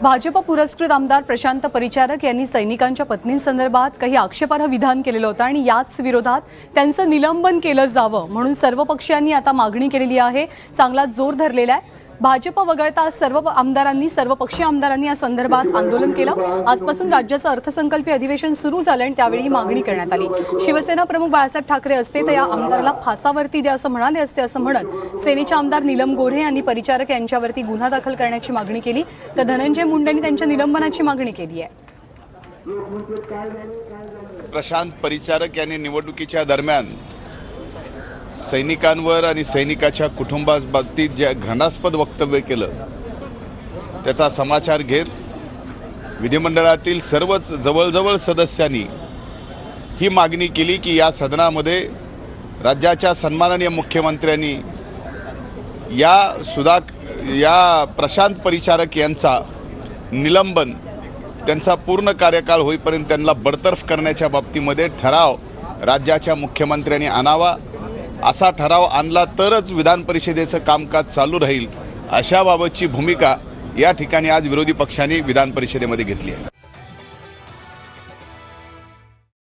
भाजप पुरस्कृत आमदार प्रशांत परिचारक यांनी सैनिकांच्या पत्नींसंदर्भात काही आक्षेपार्ह विधान केलेलं होतं आणि याच विरोधात त्यांचं निलंबन केलं जावं म्हणून सर्व पक्षांनी आता मागणी केलेली आहे। चांगला जोर धरलेला आहे। भाजप वगळता सर्व पक्षीय आमदारांनी या संदर्भात आंदोलन केलं। आजपासून राज्याचं अर्थसंकल्पीय अधिवेशन सुरू झालं आणि त्यावेळी ही मागणी करण्यात आली। शिवसेना प्रमुख बाळासाहेब ठाकरे असते तर या आमदाराला फासावरती द्या असं म्हणाले असते असं म्हणत सेनेचे आमदार नीलम गोऱ्हे यांनी परिचारक यांच्यावरती गुन्हा दाखल करण्याची मागणी केली तर धनंजय मुंडेंनी त्यांच्या निलंबनाची मागणी केली आहे। प्रशांत परिचारक यांनी निवडणुकीच्या दरम्यान सैनिकांवर आणि सैनिकाच्या कुटुंबाबाबतीत जे घृणास्पद वक्तव्य केलं त्याचा समाचार घेत विधिमंडळातील सर्वच जवळजवळ सदस्यांनी ही मागणी केली की या सदनामध्ये राज्याच्या सन्माननीय मुख्यमंत्र्यांनी या प्रशांत परिचारक यांचा निलंबन त्यांचा पूर्ण कार्यकाळ होईपर्यंत त्यांना बडतर्फ करण्याच्या बाबतीमध्ये ठराव राज्याच्या मुख्यमंत्र्यांनी आणावा। असा ठराव आणला तरच विधान परिषदेचं कामकाज चालू राहील अशा बाबतची भूमिका या ठिकाणी आज विरोधी पक्षांनी विधान परिषदेमध्ये घेतली आहे।